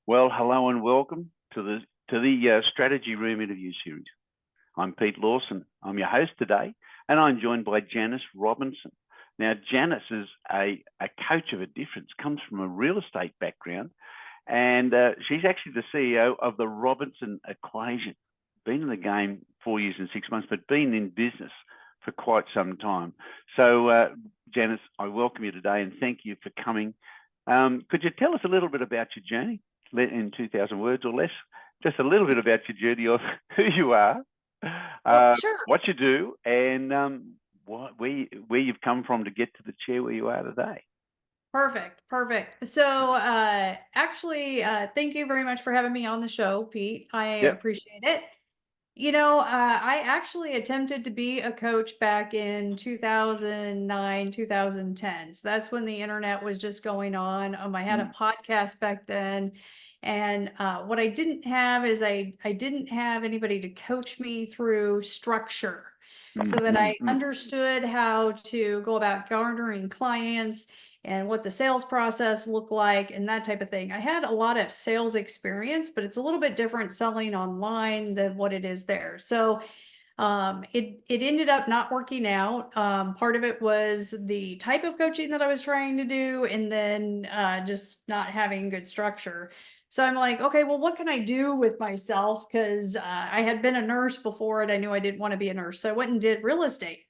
Well, hello and welcome to the Strategy Room interview series. I'm Pete Lawson. I'm your host today, and I'm joined by Janis Robinson. Now, Janis is a coach of a difference, comes from a real estate background, and she's actually the CEO of the Robinson Equation. Been in the game 4 years and 6 months, but been in business for quite some time. So, Janis, I welcome you today and thank you for coming. Could you tell us a little bit about your journey? In 2,000 words or less, just a little bit about your journey of who you are, Sure. what you do, and where you've come from to get to the chair where you are today. Perfect. So, thank you very much for having me on the show, Pete. I Yep. appreciate it. I actually attempted to be a coach back in 2009, 2010. So that's when the internet was just going on. I had a podcast back then. And what I didn't have is I didn't have anybody to coach me through structure so that I understood how to go about garnering clients and what the sales process looked like and that type of thing. I had a lot of sales experience, but it's a little bit different selling online than what it is there. So it ended up not working out. Part of it was the type of coaching that I was trying to do, and then just not having good structure. So I'm like, okay, well, what can I do with myself? Because I had been a nurse before and I knew I didn't want to be a nurse. So I went and did real estate.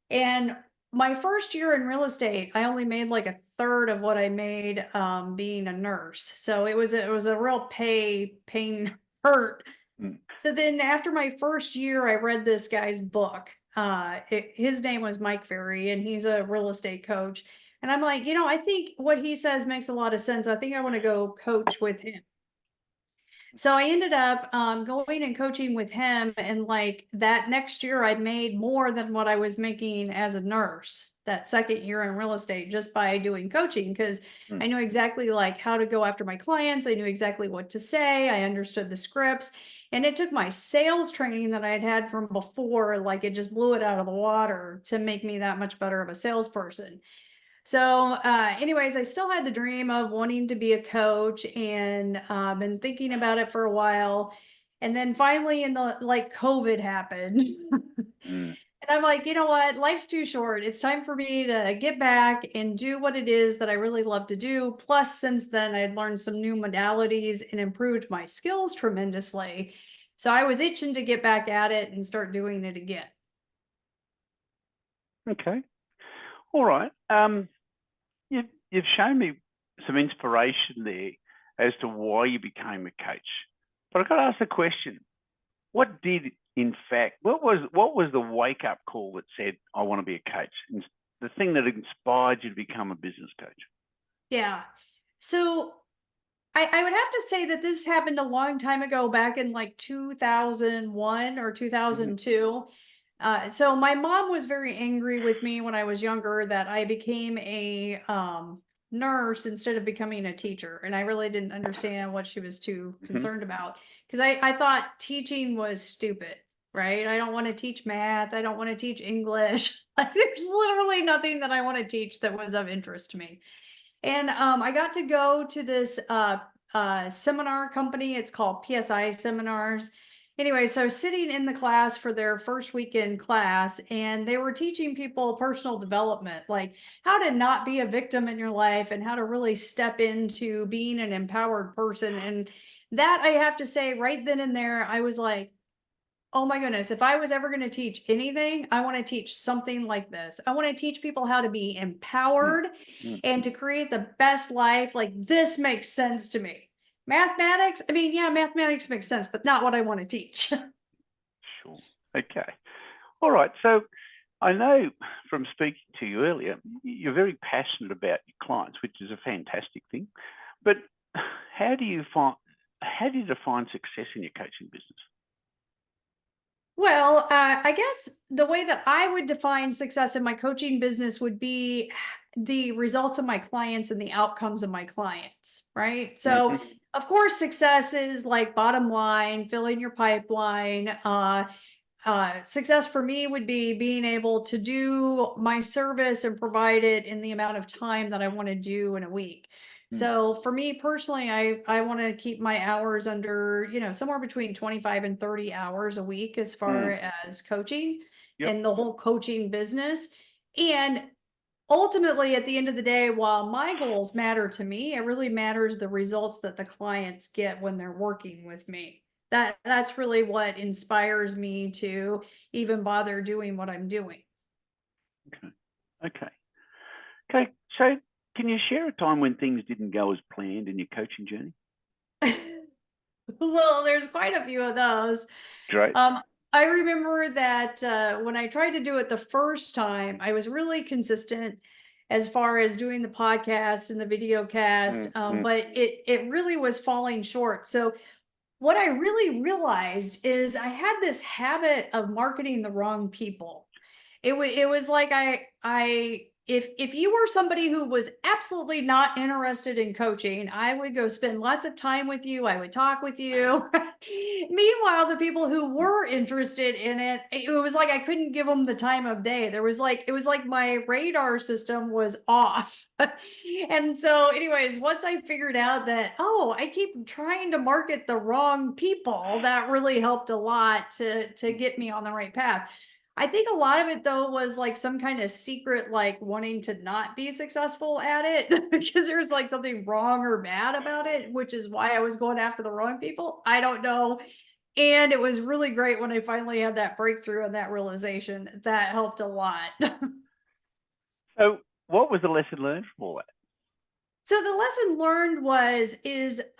And my first year in real estate, I only made like a third of what I made being a nurse. So it was a real pain hurt. So then after my first year, I read this guy's book. His name was Mike Ferry, and he's a real estate coach. And I'm like, I think what he says makes a lot of sense. I think I want to go coach with him. So I ended up going and coaching with him. And like that next year, I made more than what I was making as a nurse that second year in real estate just by doing coaching because I knew exactly like how to go after my clients. I knew exactly what to say. I understood the scripts. And it took my sales training that I had had from before, like it just blew it out of the water to make me that much better of a salesperson. So, anyways, I still had the dream of wanting to be a coach and been thinking about it for a while. And then finally, in the like COVID happened. And I'm like, you know what? Life's too short. It's time for me to get back and do what it is that I really love to do. Plus, since then, I'd learned some new modalities and improved my skills tremendously. So I was itching to get back at it and start doing it again. Okay. All right. You've shown me some inspiration there as to why you became a coach, but I've got to ask the question: what did, in fact, what was the wake up call that said, I want to be a coach? And the thing that inspired you to become a business coach? Yeah. So I would have to say that this happened a long time ago, back in like 2001 or 2002. So my mom was very angry with me when I was younger that I became a nurse instead of becoming a teacher. And I really didn't understand what she was too concerned about because I thought teaching was stupid, right? I don't want to teach math. I don't want to teach English. Like there's literally nothing that I want to teach that was of interest to me. And I got to go to this seminar company. It's called PSI Seminars. Anyway, so I was sitting in the class for their first weekend class, and they were teaching people personal development, like how to not be a victim in your life and how to really step into being an empowered person. And that I have to say, right then and there, I was like, oh my goodness, if I was ever going to teach anything, I want to teach something like this. I want to teach people how to be empowered and to create the best life. Like this makes sense to me. Mathematics, I mean, yeah, mathematics makes sense, but not what I want to teach. Sure. Okay. All right. So I know from speaking to you earlier, you're very passionate about your clients, which is a fantastic thing. But how do you define success in your coaching business? Well, I guess the way that I would define success in my coaching business would be the results of my clients and the outcomes of my clients, right? So, of course, success is like bottom line, filling your pipeline. Success for me would be being able to do my service and provide it in the amount of time that I want to do in a week. So for me personally, I want to keep my hours under, somewhere between 25 and 30 hours a week as far as coaching Yep. and the whole coaching business. And ultimately, at the end of the day, while my goals matter to me, it really matters the results that the clients get when they're working with me. That's really what inspires me to even bother doing what I'm doing. Okay. Okay. So can you share a time when things didn't go as planned in your coaching journey? Well, there's quite a few of those. Great. I remember that when I tried to do it the first time, I was really consistent as far as doing the podcast and the video cast, but it really was falling short. So what I really realized is I had this habit of marketing the wrong people. It was like if you were somebody who was absolutely not interested in coaching, I would go spend lots of time with you. I would talk with you. Meanwhile, the people who were interested in it, it was like I couldn't give them the time of day. It was like my radar system was off. And so, anyways, once I figured out that, oh, I keep trying to market the wrong people, that really helped a lot to get me on the right path. I think a lot of it though was like some kind of secret, like wanting to not be successful at it because there's like something wrong or bad about it, which is why I was going after the wrong people. I don't know. And it was really great when I finally had that breakthrough and that realization. That helped a lot. So what was the lesson learned from all that? So the lesson learned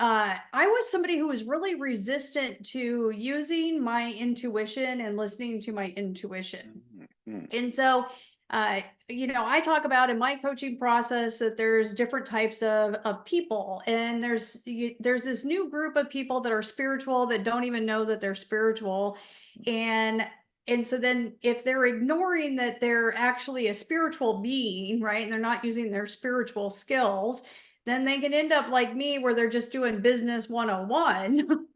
I was somebody who was really resistant to using my intuition and listening to my intuition. And so, I talk about in my coaching process that there's different types of people, and there's this new group of people that are spiritual that don't even know that they're spiritual, and so then if they're ignoring that they're actually a spiritual being, right, and they're not using their spiritual skills, then they can end up like me, where they're just doing business 101.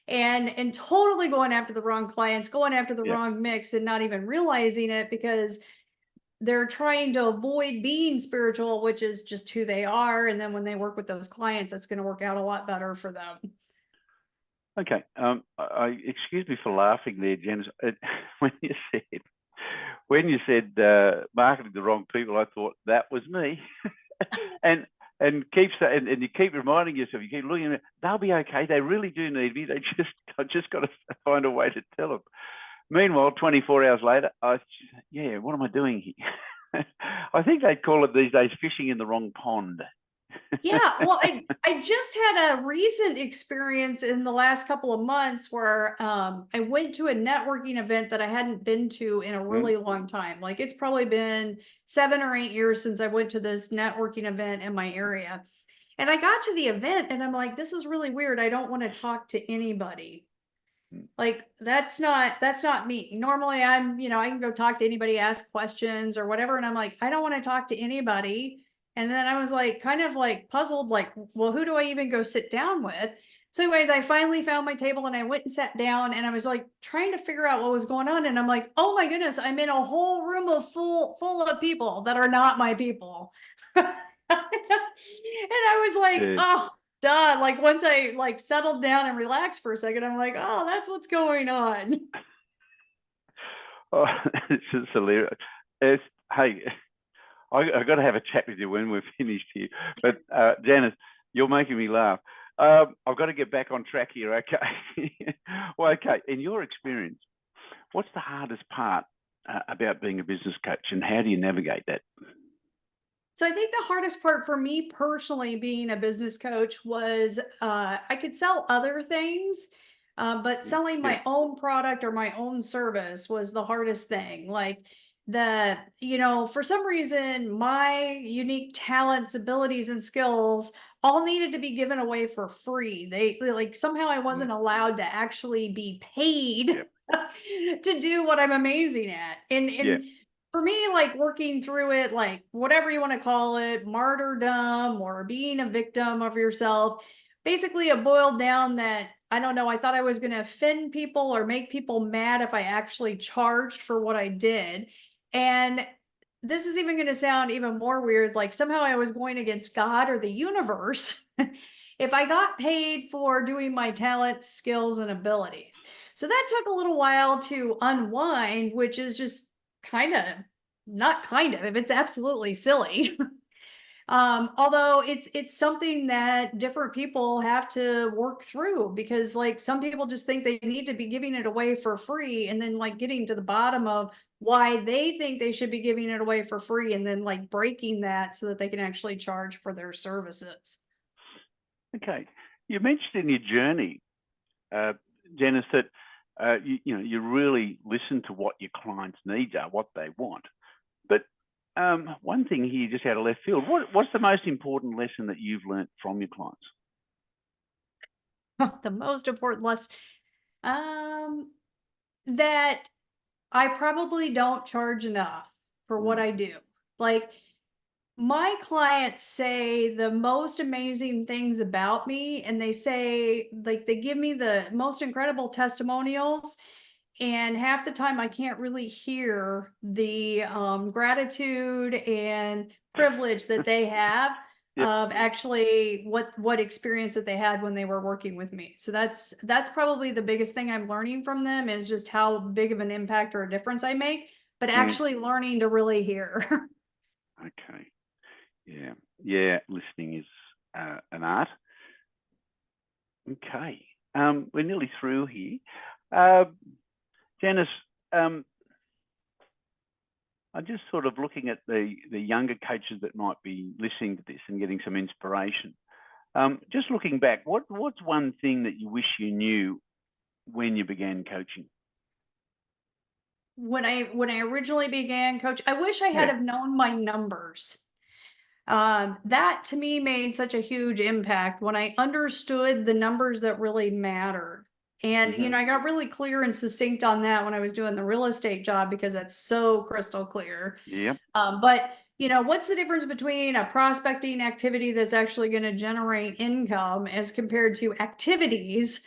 And totally going after the wrong clients, going after the Yeah. wrong mix and not even realizing it because they're trying to avoid being spiritual, which is just who they are. And then when they work with those clients, it's going to work out a lot better for them. Okay. Excuse me for laughing there, Janis. When you said marketing the wrong people, I thought that was me. and you keep reminding yourself, you keep looking at it, they'll be okay. They really do need me. I just got to find a way to tell them. Meanwhile, 24 hours later, what am I doing here? I think they call it these days fishing in the wrong pond. Yeah, well, I just had a recent experience in the last couple of months where I went to a networking event that I hadn't been to in a really long time. Like it's probably been 7 or 8 years since I went to this networking event in my area. And I got to the event and I'm like, this is really weird. I don't want to talk to anybody. Like that's not me. Normally I can go talk to anybody, ask questions or whatever. And I'm like, I don't want to talk to anybody. And then I was like, kind of like puzzled, like, well, who do I even go sit down with? So, anyways, I finally found my table and I went and sat down and I was like trying to figure out what was going on. And I'm like, oh my goodness, I'm in a whole room of full of people that are not my people. And I was like, Yeah. oh, duh. Like once I like settled down and relaxed for a second, I'm like, oh, that's what's going on. Oh, it's just hilarious. Hey, I got to have a chat with you when we're finished here. But Janis, you're making me laugh. I've got to get back on track here. Okay. Well, okay. In your experience, what's the hardest part about being a business coach, and how do you navigate that? So I think the hardest part for me personally being a business coach was I could sell other things, but selling Yeah. my own product or my own service was the hardest thing. Like for some reason, my unique talents, abilities, and skills all needed to be given away for free. They like somehow I wasn't allowed to actually be paid Yep. to do what I'm amazing at. And Yeah. for me, like working through it, like whatever you want to call it, martyrdom or being a victim of yourself, basically it boiled down that I don't know, I thought I was going to offend people or make people mad if I actually charged for what I did. And this is even going to sound even more weird. Like somehow I was going against God or the universe if I got paid for doing my talents, skills, and abilities. So that took a little while to unwind, which is just kind of not kind of, if it's absolutely silly. Although it's something that different people have to work through because like some people just think they need to be giving it away for free and then like getting to the bottom of why they think they should be giving it away for free and then like breaking that so that they can actually charge for their services. Okay. You mentioned in your journey, Janis, that you really listen to what your clients' needs are, what they want. But one thing here, just out of left field, what's the most important lesson that you've learned from your clients? The most important lesson, that I probably don't charge enough for what I do. Like my clients say the most amazing things about me, and they say, like, they give me the most incredible testimonials. And half the time, I can't really hear the gratitude and privilege that they have Yep. of actually what experience that they had when they were working with me. So that's probably the biggest thing I'm learning from them is just how big of an impact or a difference I make, but actually learning to really hear. Okay. Yeah. Yeah. Listening is an art. Okay. We're nearly through here. Janis, I'm just sort of looking at the younger coaches that might be listening to this and getting some inspiration. Just looking back, what's one thing that you wish you knew when you began coaching? When I originally began coach, I wish I had have known my numbers. That to me made such a huge impact when I understood the numbers that really mattered. And, I got really clear and succinct on that when I was doing the real estate job because that's so crystal clear. Yep. But, what's the difference between a prospecting activity that's actually going to generate income as compared to activities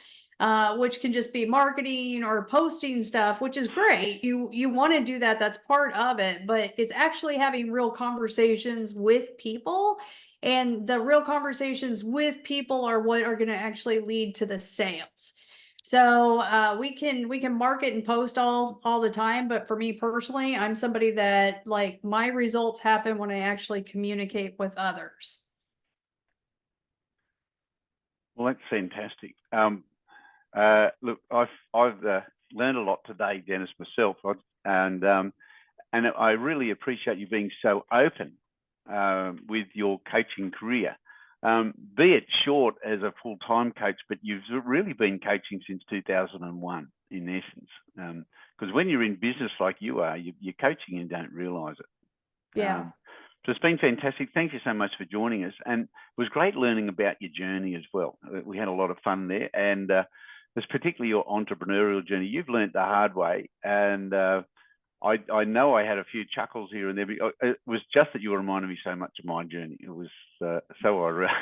which can just be marketing or posting stuff, which is great. You want to do that, that's part of it, but it's actually having real conversations with people. And the real conversations with people are what are going to actually lead to the sales. So we can market and post all the time, but for me personally, I'm somebody that like my results happen when I actually communicate with others. Well, that's fantastic. Look, I've learned a lot today, Janis, myself, and I really appreciate you being so open with your coaching career, be it short as a full-time coach, but you've really been coaching since 2001, in essence. Because when you're in business like you are, you're coaching and don't realise it. Yeah. So it's been fantastic. Thank you so much for joining us. And it was great learning about your journey as well. We had a lot of fun there. And it's particularly your entrepreneurial journey. You've learned the hard way. And I know I had a few chuckles here and there. It was just that you reminded me so much of my journey. It was so ironic.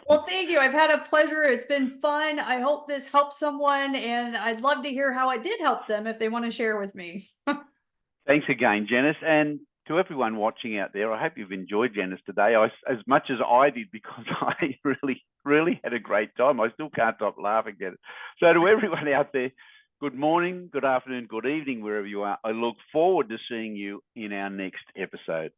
Well, thank you. I've had a pleasure. It's been fun. I hope this helps someone, and I'd love to hear how it did help them if they want to share with me. Thanks again, Janis. And to everyone watching out there, I hope you've enjoyed Janis today as much as I did, because I really had a great time. I still can't stop laughing at it. So to everyone out there, good morning, good afternoon, good evening, wherever you are. I look forward to seeing you in our next episode.